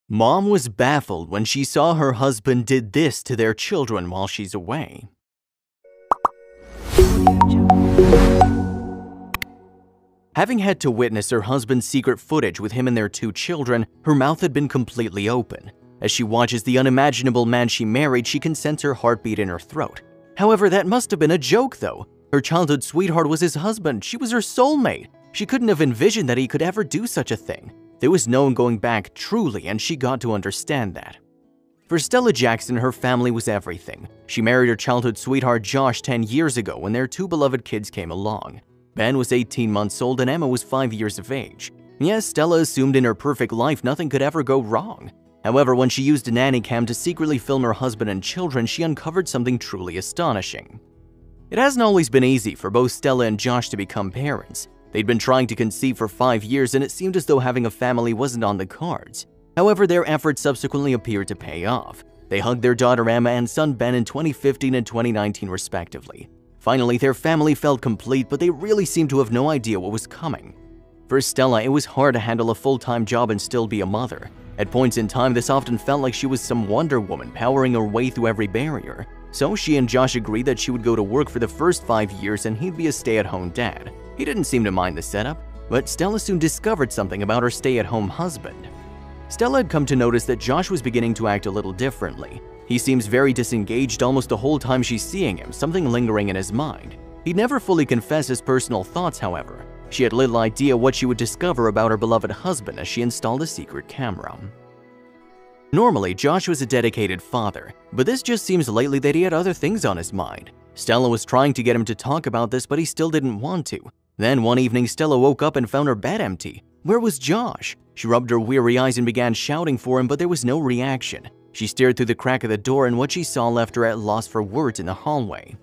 Mom was baffled when she saw her husband did this to their children while she's away. Having had to witness her husband's secret footage with him and their 2 children, her mouth had been completely open. As she watches the unimaginable man she married, she can sense her heartbeat in her throat. However, that must have been a joke though. Her childhood sweetheart was his husband. She was her soulmate. She couldn't have envisioned that he could ever do such a thing. There was no going back truly, and she got to understand that. For Stella Jackson, her family was everything. She married her childhood sweetheart Josh 10 years ago when their 2 beloved kids came along. Ben was 18 months old and Emma was 5 years of age. Yes, Stella assumed in her perfect life nothing could ever go wrong. However, when she used a nanny cam to secretly film her husband and children, she uncovered something truly astonishing. It hasn't always been easy for both Stella and Josh to become parents. They'd been trying to conceive for 5 years and it seemed as though having a family wasn't on the cards. However, their efforts subsequently appeared to pay off. They hugged their daughter Emma and son Ben in 2015 and 2019 respectively. Finally, their family felt complete, but they really seemed to have no idea what was coming. For Stella, it was hard to handle a full-time job and still be a mother. At points in time, this often felt like she was some Wonder Woman powering her way through every barrier. So she and Josh agreed that she would go to work for the first 5 years and he'd be a stay-at-home dad. He didn't seem to mind the setup, but Stella soon discovered something about her stay-at-home husband. Stella had come to notice that Josh was beginning to act a little differently. He seems very disengaged almost the whole time she's seeing him, something lingering in his mind. He'd never fully confessed his personal thoughts, however. She had little idea what she would discover about her beloved husband as she installed a secret camera. Normally, Josh was a dedicated father, but this just seems lately that he had other things on his mind. Stella was trying to get him to talk about this, but he still didn't want to. Then one evening, Stella woke up and found her bed empty. Where was Josh? She rubbed her weary eyes and began shouting for him, but there was no reaction. She stared through the crack of the door and what she saw left her at loss for words in the hallway.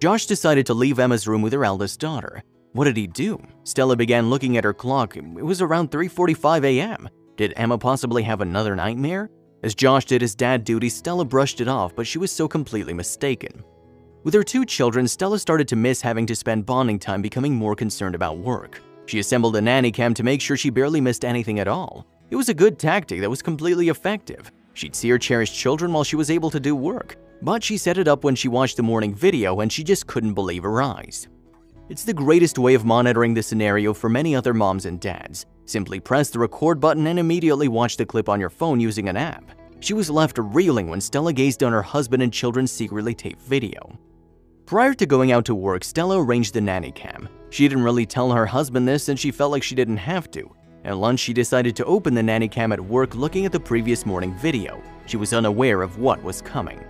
Josh decided to leave Emma's room with her eldest daughter. What did he do? Stella began looking at her clock. It was around 3:45 a.m. Did Emma possibly have another nightmare? As Josh did his dad duties, Stella brushed it off, but she was so completely mistaken. With her 2 children, Stella started to miss having to spend bonding time, becoming more concerned about work. She assembled a nanny cam to make sure she barely missed anything at all. It was a good tactic that was completely effective. She'd see her cherished children while she was able to do work, but she set it up when she watched the morning video and she just couldn't believe her eyes. It's the greatest way of monitoring the scenario for many other moms and dads. Simply press the record button and immediately watch the clip on your phone using an app. She was left reeling when Stella gazed on her husband and children's secretly taped video. Prior to going out to work, Stella arranged the nanny cam. She didn't really tell her husband this and she felt like she didn't have to. At lunch, she decided to open the nanny cam at work looking at the previous morning video. She was unaware of what was coming.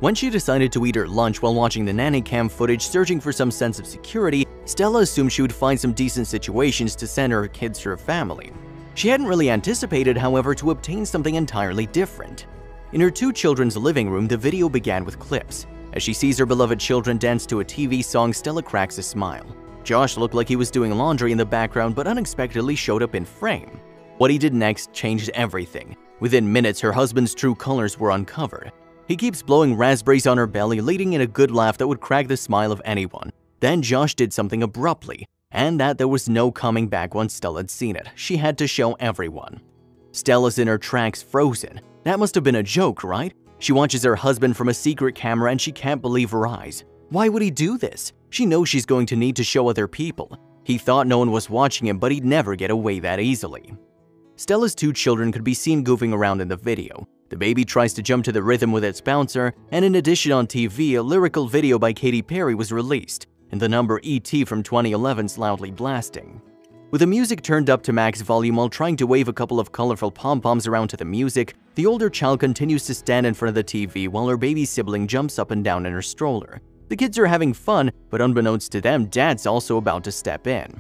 When she decided to eat her lunch while watching the nanny cam footage searching for some sense of security, Stella assumed she would find some decent situations to send her kids to her family. She hadn't really anticipated, however, to obtain something entirely different. In her 2 children's living room, the video began with clips. As she sees her beloved children dance to a TV song, Stella cracks a smile. Josh looked like he was doing laundry in the background but unexpectedly showed up in frame. What he did next changed everything. Within minutes, her husband's true colors were uncovered. He keeps blowing raspberries on her belly, leading in a good laugh that would crack the smile of anyone. Then Josh did something abruptly, and that there was no coming back once Stella had seen it. She had to show everyone. Stella's in her tracks, frozen. That must have been a joke, right? She watches her husband from a secret camera and she can't believe her eyes. Why would he do this? She knows she's going to need to show other people. He thought no one was watching him, but he'd never get away that easily. Stella's 2 children could be seen goofing around in the video. The baby tries to jump to the rhythm with its bouncer, and in addition on TV, a lyrical video by Katy Perry was released, and the number E.T. from 2011's loudly blasting. With the music turned up to max volume while trying to wave a couple of colorful pom-poms around to the music, the older child continues to stand in front of the TV while her baby sibling jumps up and down in her stroller. The kids are having fun, but unbeknownst to them, Dad's also about to step in.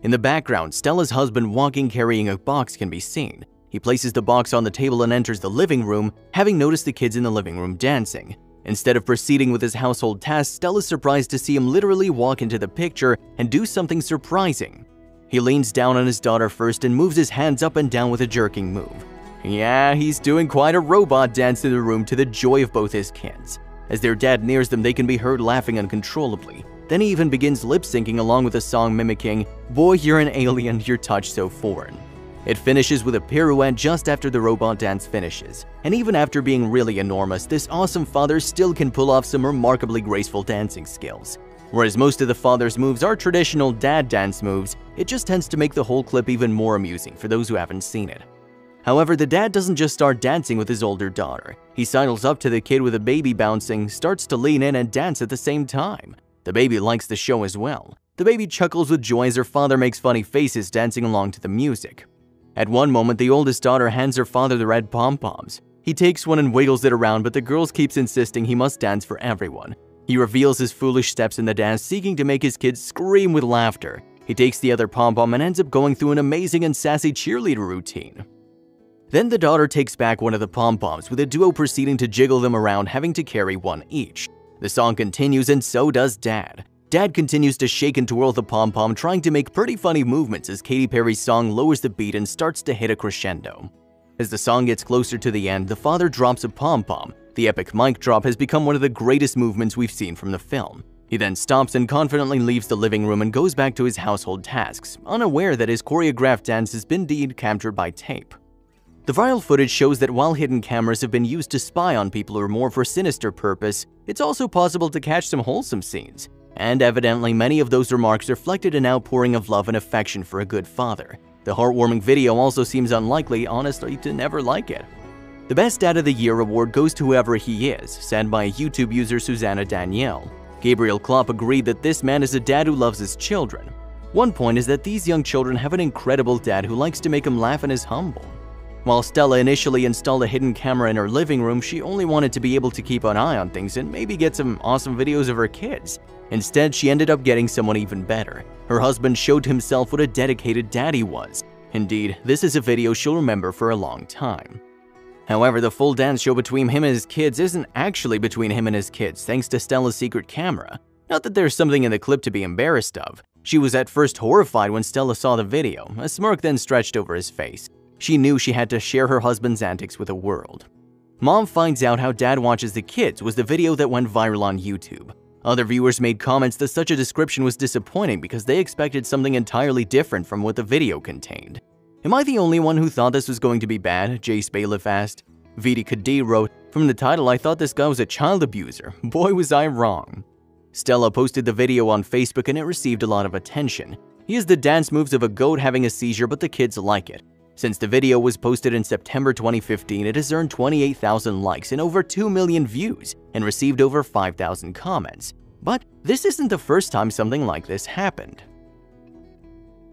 In the background, Stella's husband walking carrying a box can be seen. He places the box on the table and enters the living room, having noticed the kids in the living room dancing. Instead of proceeding with his household tasks, Stella's surprised to see him literally walk into the picture and do something surprising. He leans down on his daughter first and moves his hands up and down with a jerking move. Yeah, he's doing quite a robot dance in the room to the joy of both his kids. As their dad nears them, they can be heard laughing uncontrollably. Then he even begins lip-syncing along with a song mimicking, "Boy, you're an alien, your touch so foreign." It finishes with a pirouette just after the robot dance finishes, and even after being really enormous, this awesome father still can pull off some remarkably graceful dancing skills. Whereas most of the father's moves are traditional dad dance moves, it just tends to make the whole clip even more amusing for those who haven't seen it. However, the dad doesn't just start dancing with his older daughter. He sidles up to the kid with a baby bouncing, starts to lean in and dance at the same time. The baby likes the show as well. The baby chuckles with joy as her father makes funny faces dancing along to the music. At one moment, the oldest daughter hands her father the red pom-poms. He takes one and wiggles it around, but the girl keeps insisting he must dance for everyone. He reveals his foolish steps in the dance, seeking to make his kids scream with laughter. He takes the other pom-pom and ends up going through an amazing and sassy cheerleader routine. Then the daughter takes back one of the pom-poms, with the duo proceeding to jiggle them around, having to carry one each. The song continues and so does Dad. Dad continues to shake and twirl the pom-pom, trying to make pretty funny movements as Katy Perry's song lowers the beat and starts to hit a crescendo. As the song gets closer to the end, the father drops a pom-pom. The epic mic drop has become one of the greatest movements we've seen from the film. He then stops and confidently leaves the living room and goes back to his household tasks, unaware that his choreographed dance has been indeed captured by tape. The viral footage shows that while hidden cameras have been used to spy on people or more for sinister purpose, it's also possible to catch some wholesome scenes. And evidently, many of those remarks reflected an outpouring of love and affection for a good father. The heartwarming video also seems unlikely, honestly, to never like it. The Best Dad of the Year award goes to whoever he is, said by YouTube user Susanna Danielle. Gabriel Klopp agreed that this man is a dad who loves his children. One point is that these young children have an incredible dad who likes to make them laugh and is humble. While Stella initially installed a hidden camera in her living room, she only wanted to be able to keep an eye on things and maybe get some awesome videos of her kids. Instead, she ended up getting someone even better. Her husband showed himself what a dedicated dad he was. Indeed, this is a video she'll remember for a long time. However, the full dance show between him and his kids isn't actually between him and his kids, thanks to Stella's secret camera. Not that there's something in the clip to be embarrassed of. She was at first horrified when Stella saw the video. A smirk then stretched over his face. She knew she had to share her husband's antics with the world. Mom finds out how Dad watches the kids was the video that went viral on YouTube. Other viewers made comments that such a description was disappointing because they expected something entirely different from what the video contained. Am I the only one who thought this was going to be bad? Jace Bailiff asked. Vidi Kadir wrote, "From the title, I thought this guy was a child abuser. Boy, was I wrong." Stella posted the video on Facebook and it received a lot of attention. He is the dance moves of a goat having a seizure, but the kids like it. Since the video was posted in September 2015, it has earned 28,000 likes and over 2 million views and received over 5,000 comments. But this isn't the first time something like this happened.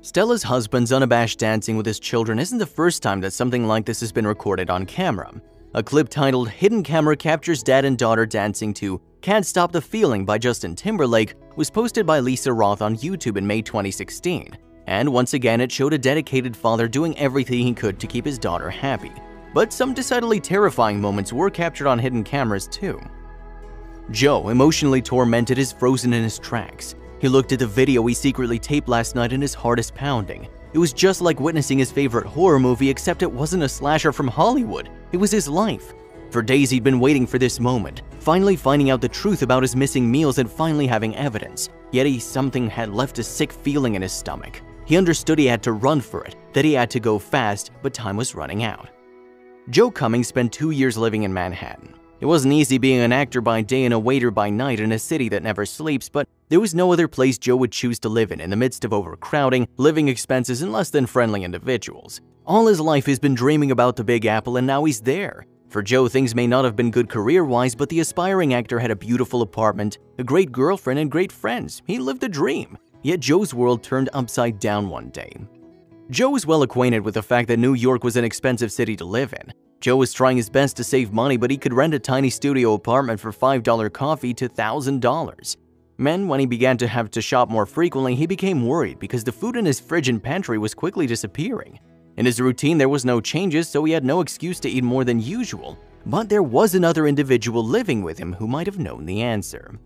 Stella's husband's unabashed dancing with his children isn't the first time that something like this has been recorded on camera. A clip titled "Hidden Camera Captures Dad and Daughter Dancing to Can't Stop the Feeling" by Justin Timberlake was posted by Lisa Roth on YouTube in May 2016. And once again, it showed a dedicated father doing everything he could to keep his daughter happy. But some decidedly terrifying moments were captured on hidden cameras too. Joe, emotionally tormented, is frozen in his tracks. He looked at the video he secretly taped last night and his heart is pounding. It was just like witnessing his favorite horror movie, except it wasn't a slasher from Hollywood. It was his life. For days he'd been waiting for this moment, finally finding out the truth about his missing meals and finally having evidence. Yet something had left a sick feeling in his stomach. He understood he had to run for it, that he had to go fast, but time was running out. Joe Cummings spent 2 years living in Manhattan. It wasn't easy being an actor by day and a waiter by night in a city that never sleeps, but there was no other place Joe would choose to live in the midst of overcrowding, living expenses, and less than friendly individuals. All his life he's been dreaming about the Big Apple, and now he's there. For Joe, things may not have been good career-wise, but the aspiring actor had a beautiful apartment, a great girlfriend, and great friends. He lived a dream. Yet Joe's world turned upside down one day. Joe was well acquainted with the fact that New York was an expensive city to live in. Joe was trying his best to save money, but he could rent a tiny studio apartment for $5 coffee to $1,000. Then, when he began to have to shop more frequently, he became worried because the food in his fridge and pantry was quickly disappearing. In his routine, there was no changes, so he had no excuse to eat more than usual. But there was another individual living with him who might have known the answer.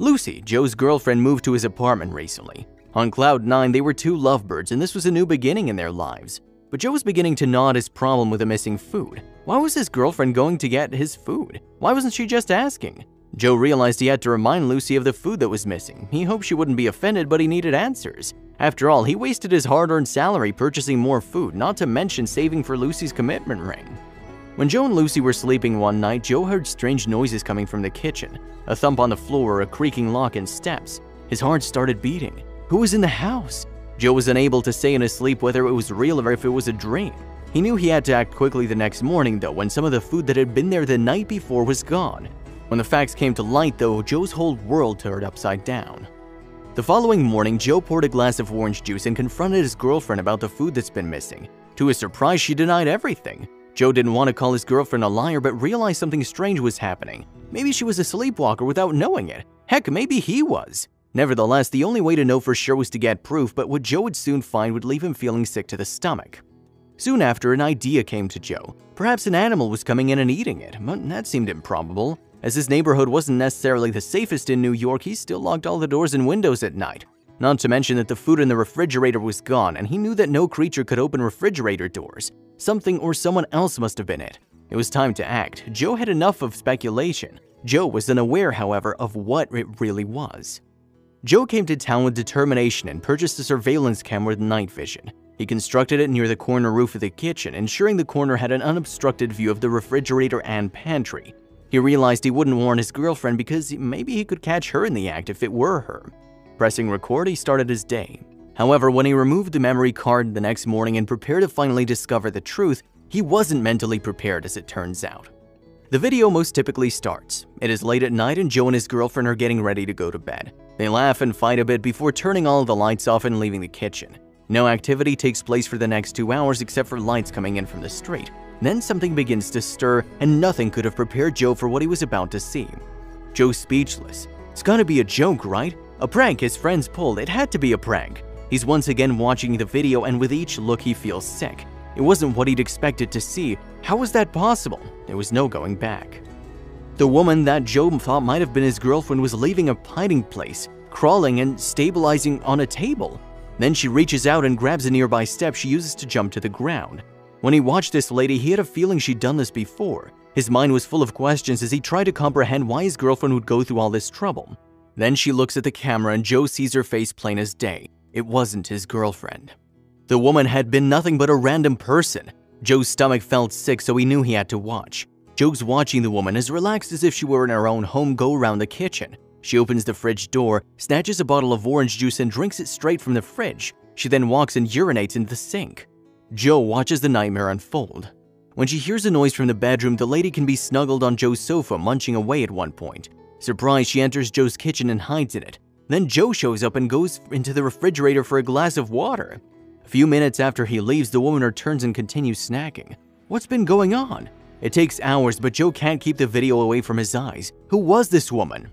Lucy, Joe's girlfriend, moved to his apartment recently. On cloud 9, they were two lovebirds, and this was a new beginning in their lives. But Joe was beginning to gnaw at his problem with the missing food. Why was his girlfriend going to get his food? Why wasn't she just asking? Joe realized he had to remind Lucy of the food that was missing. He hoped she wouldn't be offended, but he needed answers. After all, he wasted his hard-earned salary purchasing more food, not to mention saving for Lucy's commitment ring. When Joe and Lucy were sleeping one night, Joe heard strange noises coming from the kitchen, a thump on the floor, a creaking lock, and steps. His heart started beating. Who was in the house? Joe was unable to say in his sleep whether it was real or if it was a dream. He knew he had to act quickly the next morning, though, when some of the food that had been there the night before was gone. When the facts came to light, though, Joe's whole world turned upside down. The following morning, Joe poured a glass of orange juice and confronted his girlfriend about the food that's been missing. To his surprise, she denied everything. Joe didn't want to call his girlfriend a liar, but realized something strange was happening. Maybe she was a sleepwalker without knowing it. Heck, maybe he was. Nevertheless, the only way to know for sure was to get proof, but what Joe would soon find would leave him feeling sick to the stomach. Soon after, an idea came to Joe. Perhaps an animal was coming in and eating it, but that seemed improbable. As his neighborhood wasn't necessarily the safest in New York, he still locked all the doors and windows at night. Not to mention that the food in the refrigerator was gone, and he knew that no creature could open refrigerator doors. Something or someone else must have been it. It was time to act. Joe had enough of speculation. Joe was unaware, however, of what it really was. Joe came to town with determination and purchased a surveillance camera with night vision. He constructed it near the corner roof of the kitchen, ensuring the corner had an unobstructed view of the refrigerator and pantry. He realized he wouldn't warn his girlfriend because maybe he could catch her in the act if it were her. Pressing record, he started his day. However, when he removed the memory card the next morning and prepared to finally discover the truth, he wasn't mentally prepared, as it turns out. The video most typically starts. It is late at night and Joe and his girlfriend are getting ready to go to bed. They laugh and fight a bit before turning all the lights off and leaving the kitchen. No activity takes place for the next 2 hours except for lights coming in from the street. Then something begins to stir, and nothing could have prepared Joe for what he was about to see. Joe's speechless. It's gotta be a joke, right? A prank his friends pulled. It had to be a prank. He's once again watching the video, and with each look he feels sick. It wasn't what he'd expected to see. How was that possible? There was no going back. The woman that Joe thought might have been his girlfriend was leaving a hiding place, crawling and stabilizing on a table. Then she reaches out and grabs a nearby step she uses to jump to the ground. When he watched this lady, he had a feeling she'd done this before. His mind was full of questions as he tried to comprehend why his girlfriend would go through all this trouble. Then she looks at the camera and Joe sees her face plain as day. It wasn't his girlfriend. The woman had been nothing but a random person. Joe's stomach felt sick, so he knew he had to watch. Joe's watching the woman as relaxed as if she were in her own home go around the kitchen. She opens the fridge door, snatches a bottle of orange juice and drinks it straight from the fridge. She then walks and urinates into the sink. Joe watches the nightmare unfold. When she hears a noise from the bedroom, the lady can be snuggled on Joe's sofa, munching away at one point. Surprised, she enters Joe's kitchen and hides in it. Then Joe shows up and goes into the refrigerator for a glass of water. A few minutes after he leaves, the woman returns and continues snacking. What's been going on? It takes hours, but Joe can't keep the video away from his eyes. Who was this woman?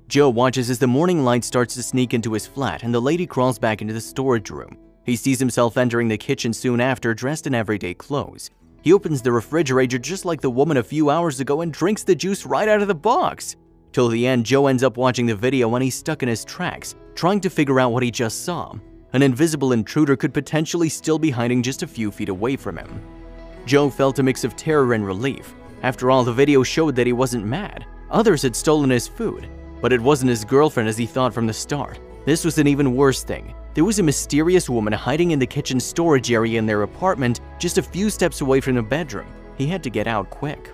Joe watches as the morning light starts to sneak into his flat and the lady crawls back into the storage room. He sees himself entering the kitchen soon after, dressed in everyday clothes. He opens the refrigerator just like the woman a few hours ago and drinks the juice right out of the box. Till the end, Joe ends up watching the video and he's stuck in his tracks, trying to figure out what he just saw. An invisible intruder could potentially still be hiding just a few feet away from him. Joe felt a mix of terror and relief. After all, the video showed that he wasn't mad. Others had stolen his food. But it wasn't his girlfriend as he thought from the start. This was an even worse thing. There was a mysterious woman hiding in the kitchen storage area in their apartment, just a few steps away from the bedroom. He had to get out quick.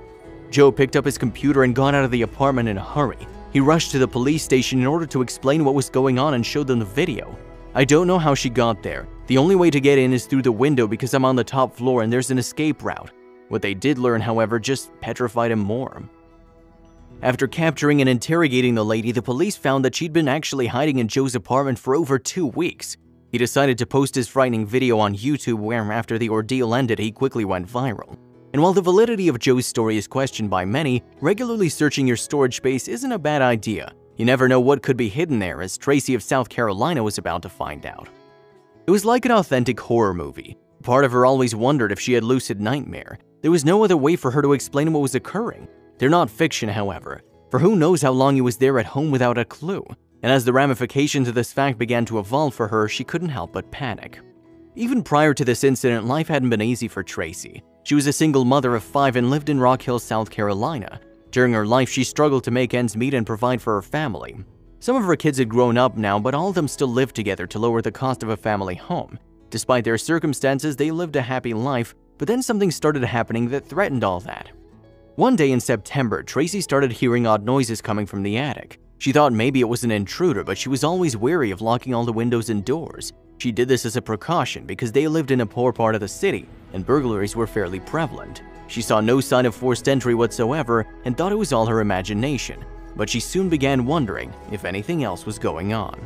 Joe picked up his computer and got out of the apartment in a hurry. He rushed to the police station in order to explain what was going on and showed them the video. I don't know how she got there. The only way to get in is through the window because I'm on the top floor and there's an escape route. What they did learn, however, just petrified him more. After capturing and interrogating the lady, the police found that she'd been actually hiding in Joe's apartment for over 2 weeks. He decided to post his frightening video on YouTube where, after the ordeal ended, he quickly went viral. And while the validity of Joe's story is questioned by many, regularly searching your storage space isn't a bad idea. You never know what could be hidden there, as Tracy of South Carolina was about to find out. It was like an authentic horror movie. Part of her always wondered if she had lucid nightmare. There was no other way for her to explain what was occurring. They're not fiction, however, for who knows how long he was there at home without a clue. And as the ramifications of this fact began to evolve for her, she couldn't help but panic. Even prior to this incident, life hadn't been easy for Tracy. She was a single mother of 5 and lived in Rock Hill, South Carolina. During her life, she struggled to make ends meet and provide for her family. Some of her kids had grown up now, but all of them still lived together to lower the cost of a family home. Despite their circumstances, they lived a happy life, but then something started happening that threatened all that. One day in September, Tracy started hearing odd noises coming from the attic. She thought maybe it was an intruder, but she was always wary of locking all the windows and doors. She did this as a precaution because they lived in a poor part of the city and burglaries were fairly prevalent. She saw no sign of forced entry whatsoever and thought it was all her imagination, but she soon began wondering if anything else was going on.